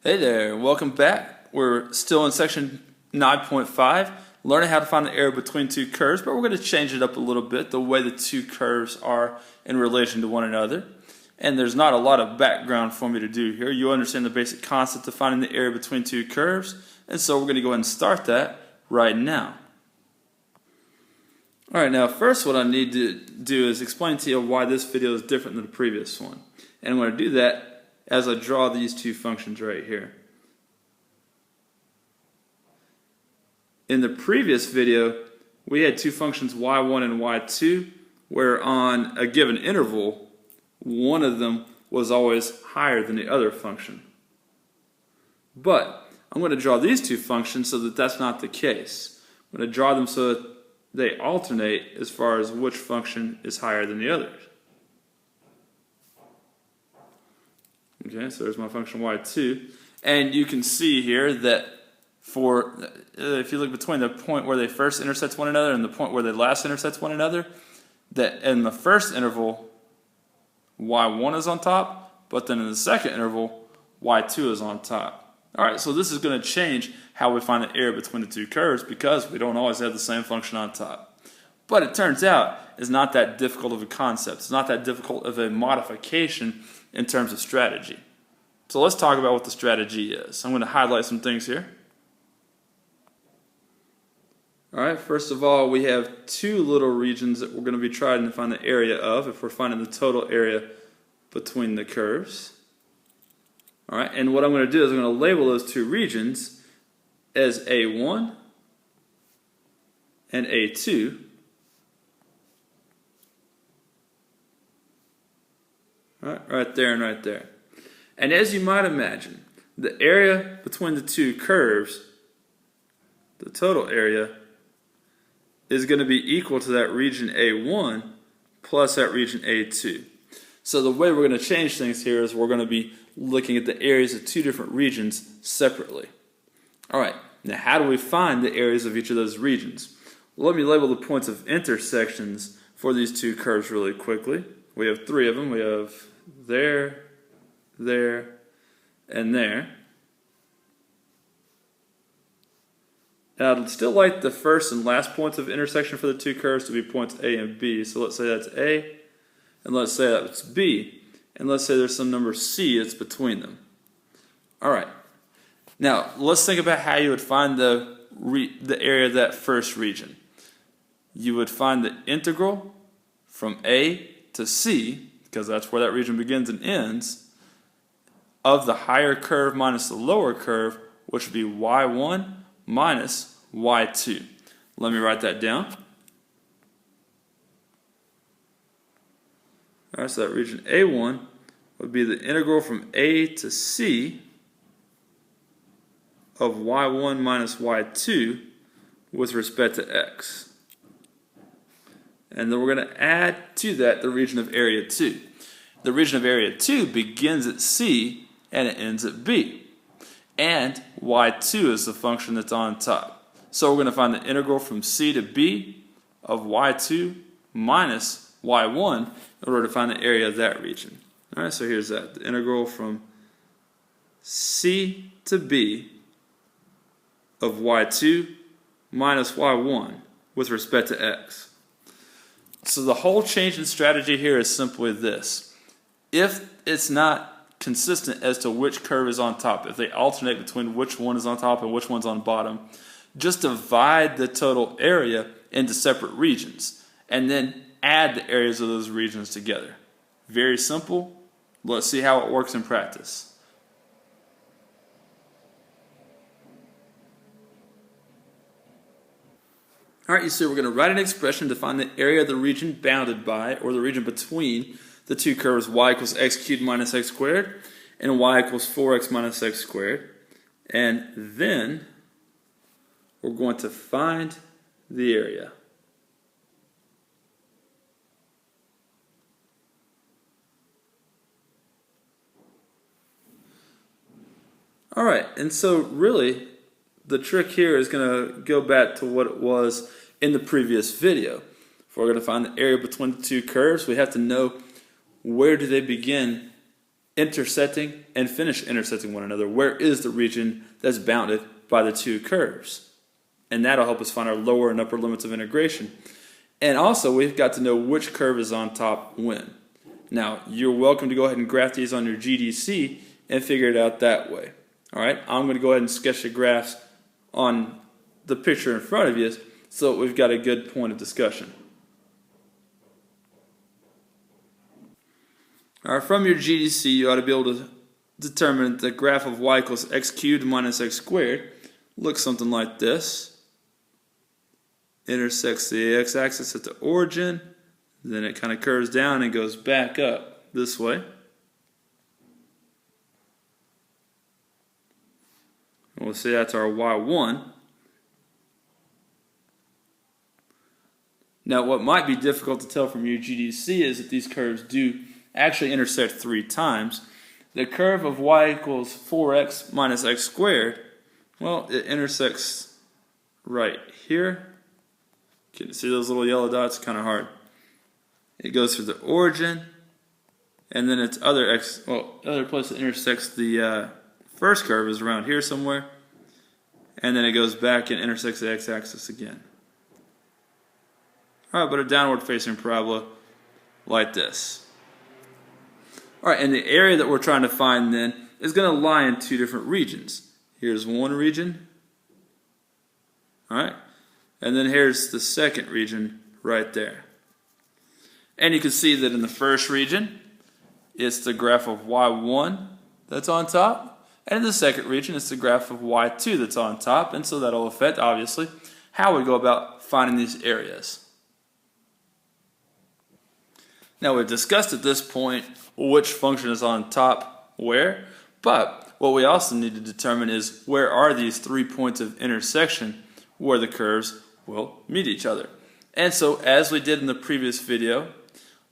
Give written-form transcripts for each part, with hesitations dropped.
Hey there, welcome back. We're still in section 9.5, learning how to find the area between two curves, but we're going to change it up a little bit, the way the two curves are in relation to one another. And there's not a lot of background for me to do here. You understand the basic concept of finding the area between two curves, and so we're going to go ahead and start that right now. Alright, now first what I need to do is explain to you why this video is different than the previous one. And I'm going to do that as I draw these two functions right here. In the previous video, we had two functions y1 and y2, where on a given interval, one of them was always higher than the other function. But I'm going to draw these two functions so that that's not the case. I'm going to draw them so that they alternate as far as which function is higher than the others. Okay, so there's my function y2, and you can see here that if you look between the point where they first intersect one another and the point where they last intersect one another, that in the first interval y1 is on top, but then in the second interval y2 is on top. Alright, so this is going to change how we find the area between the two curves because we don't always have the same function on top. But it turns out it's not that difficult of a concept. It's not that difficult of a modification in terms of strategy. So let's talk about what the strategy is. I'm going to highlight some things here. Alright, first of all, we have two little regions that we're going to be trying to find the area of if we're finding the total area between the curves. Alright, and what I'm going to do is I'm going to label those two regions as A1 and A2. Right there and right there. And as you might imagine, the area between the two curves, the total area, is going to be equal to that region A1 plus that region A2. So the way we're going to change things here is we're going to be looking at the areas of two different regions separately. Alright, now how do we find the areas of each of those regions? Well, let me label the points of intersections for these two curves really quickly. We have three of them. We have there, and there. And I'd still like the first and last points of intersection for the two curves to be points A and B. So let's say that's A, and let's say that's B, and let's say there's some number C that's between them. Alright, now let's think about how you would find the area of that first region. You would find the integral from A to C, because that's where that region begins and ends, of the higher curve minus the lower curve, which would be y1 minus y2. Let me write that down. Alright, so that region A1 would be the integral from A to C of y1 minus y2 with respect to x. And then we're going to add to that the region of area 2. The region of area 2 begins at C and it ends at B. And y2 is the function that's on top. So we're going to find the integral from C to B of y2 minus y1 in order to find the area of that region. Alright, so here's that. The integral from C to B of y2 minus y1 with respect to x. So the whole change in strategy here is simply this. If it's not consistent as to which curve is on top, if they alternate between which one is on top and which one's on bottom, just divide the total area into separate regions and then add the areas of those regions together. Very simple. Let's see how it works in practice. Alright, you see we're going to write an expression to find the area of the region bounded by, or the region between, the two curves y equals x cubed minus x squared and y equals 4x minus x squared. And then we're going to find the area. Alright, and so really the trick here is going to go back to what it was in the previous video. If we're going to find the area between the two curves, we have to know where do they begin intersecting and finish intersecting one another. Where is the region that's bounded by the two curves? And that'll help us find our lower and upper limits of integration. And also, we've got to know which curve is on top when. Now, you're welcome to go ahead and graph these on your GDC and figure it out that way. All right, I'm going to go ahead and sketch the graphs on the picture in front of you so we've got a good point of discussion. All right, from your GDC, you ought to be able to determine the graph of y equals x cubed minus x squared looks something like this. Intersects the x-axis at the origin, then it kind of curves down and goes back up this way. And we'll say that's our y1. Now, what might be difficult to tell from your GDC is that these curves do actually intersect 3 times. The curve of y equals 4x minus x squared, well, it intersects right here. Can you see those little yellow dots? Kind of hard. It goes through the origin, and then its other place that intersects the first curve is around here somewhere, and then it goes back and intersects the x-axis again. All right, but a downward-facing parabola like this. All right, and the area that we're trying to find then is going to lie in 2 different regions. Here's one region. All right. And then here's the second region right there. And you can see that in the first region, it's the graph of y1 that's on top. And in the second region, it's the graph of y2 that's on top. And so that'll affect, obviously, how we go about finding these areas. Now, we've discussed at this point which function is on top where. But what we also need to determine is where are these 3 points of intersection where the curves will meet each other. And so, as we did in the previous video,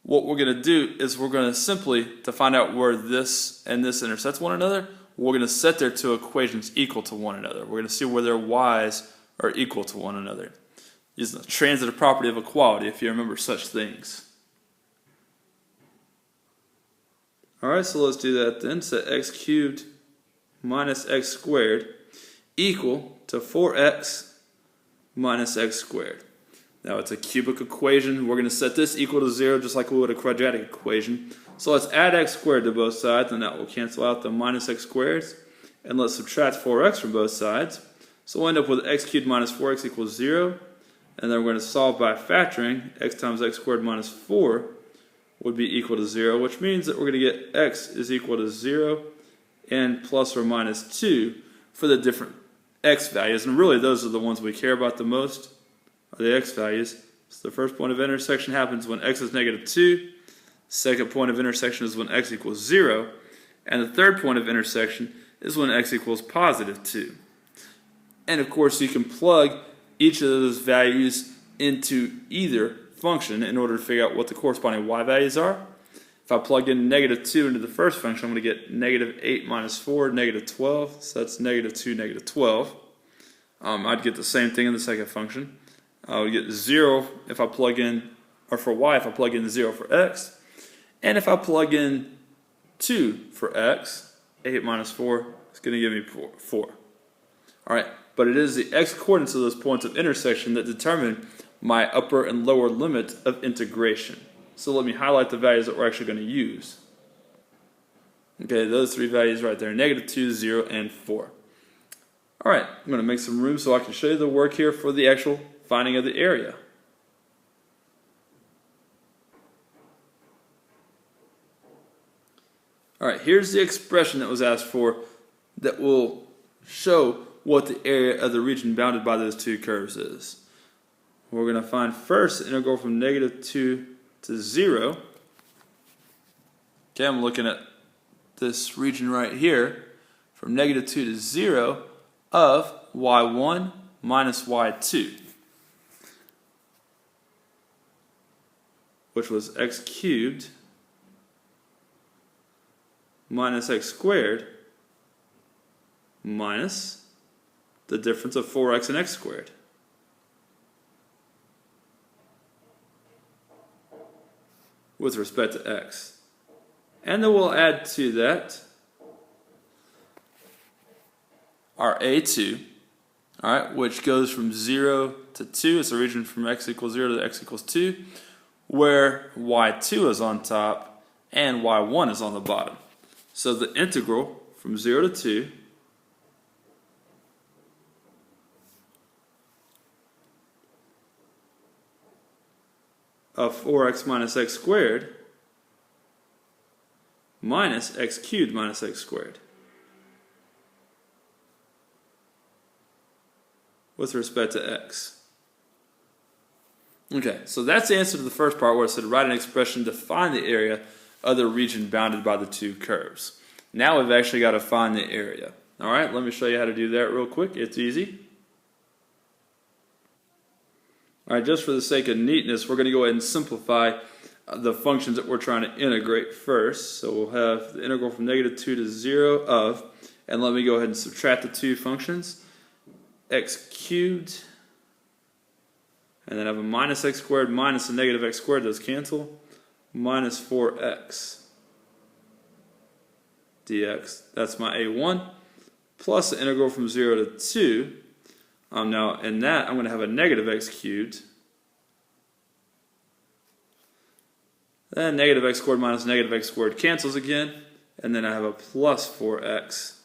what we're going to do is we're going to simply, to find out where this and this intersect one another, we're going to set their 2 equations equal to one another. We're going to see where their y's are equal to one another. Using the transitive property of equality, if you remember such things. Alright, so let's do that then. Set x cubed minus x squared equal to 4x minus x squared. Now it's a cubic equation. We're going to set this equal to 0 just like we would a quadratic equation. So let's add x squared to both sides, and that will cancel out the minus x squareds. And let's subtract 4x from both sides. So we'll end up with x cubed minus 4x equals 0. And then we're going to solve by factoring. X times x squared minus 4 would be equal to 0, which means that we're going to get x is equal to 0 and plus or minus 2 for the different x values, and really those are the ones we care about the most, are the x values. So the first point of intersection happens when x is negative 2, second point of intersection is when x equals 0, and the third point of intersection is when x equals positive 2. And of course you can plug each of those values into either function in order to figure out what the corresponding y values are. If I plug in negative 2 into the first function, I'm going to get negative 8 minus 4, negative 12. So that's negative 2, negative 12. I'd get the same thing in the second function. I would get 0 if I plug in, or for y, if I plug in 0 for x. And if I plug in 2 for x, 8 minus 4 is going to give me 4. All right, but it is the x coordinates of those points of intersection that determine my upper and lower limit of integration. So let me highlight the values that we're actually going to use. Okay, those 3 values right there, negative 2, 0, and 4. All right, I'm going to make some room so I can show you the work here for the actual finding of the area. All right, here's the expression that was asked for that will show what the area of the region bounded by those 2 curves is. We're going to find first the integral from negative 2 to 0. Okay, I'm looking at this region right here from negative 2 to 0 of y1 minus y2, which was x cubed minus x squared minus the difference of 4x and x squared. With respect to x. And then we'll add to that our a2, all right, which goes from 0 to 2. It's a region from x equals 0 to x equals 2, where y2 is on top and y1 is on the bottom. So the integral from 0 to 2 of 4x minus x squared minus x cubed minus x squared with respect to x. Okay, so that's the answer to the first part where it said write an expression to find the area of the region bounded by the two curves. Now we've actually got to find the area. All right, let me show you how to do that real quick. It's easy. All right, just for the sake of neatness, we're going to go ahead and simplify the functions that we're trying to integrate first. So we'll have the integral from -2 to 0 of, and let me go ahead and subtract the two functions, x cubed, and then I have a minus x squared minus a negative x squared, those cancel, minus 4x dx. That's my a1, plus the integral from 0 to 2. Now in that I'm going to have a negative x cubed, then negative x squared minus negative x squared cancels again, and then I have a plus 4x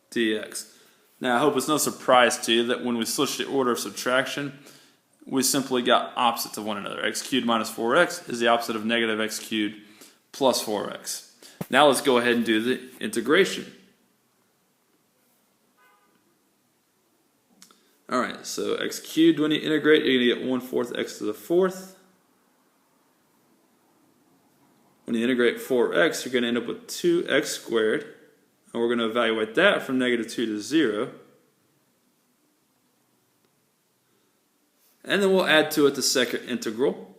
dx. Now I hope it's no surprise to you that when we switch the order of subtraction, we simply got opposites of one another. X cubed minus 4x is the opposite of negative x cubed plus 4x. Now let's go ahead and do the integration. Alright, so x cubed, when you integrate, you're going to get 1/4 x to the 4th. When you integrate 4x, you're going to end up with 2x squared. And we're going to evaluate that from -2 to 0. And then we'll add to it the second integral,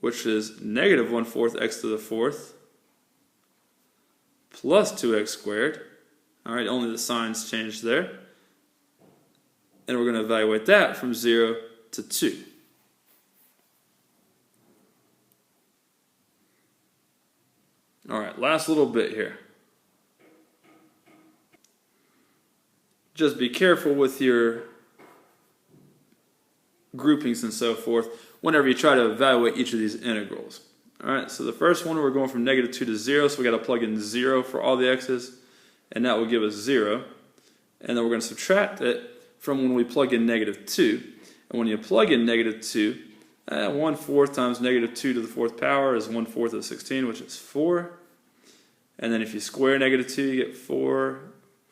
which is -1/4 x to the 4th plus 2x squared. Alright, only the signs changed there. And we're going to evaluate that from 0 to 2. Alright, last little bit here. Just be careful with your groupings and so forth whenever you try to evaluate each of these integrals. Alright, so the first one we're going from -2 to 0, so we got to plug in 0 for all the x's, and that will give us 0. And then we're going to subtract it from when we plug in -2. And when you plug in -2, 1/4 times -2 to the 4th power is 1/4 of 16, which is 4. And then if you square -2, you get 4.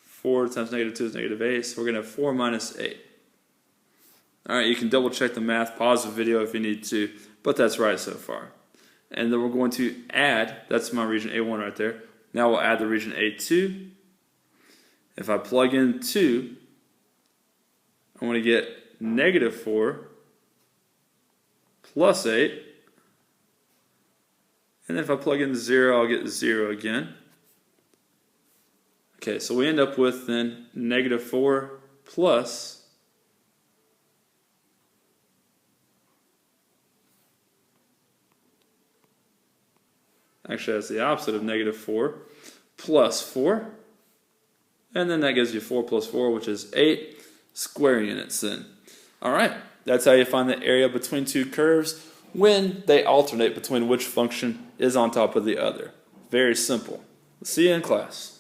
4 times -2 is -8, so we're going to have 4 minus 8. Alright, you can double check the math, pause the video if you need to, but that's right so far. And then we're going to add, that's my region A1 right there. Now we'll add the region A2. If I plug in 2, I want to get -4 plus 8. And then if I plug in 0, I'll get 0 again. Okay, so we end up with then -4 plus actually that's the opposite of -4 plus 4. And then that gives you 4 plus 4, which is 8 square units then. Alright, that's how you find the area between two curves when they alternate between which function is on top of the other. Very simple. See you in class.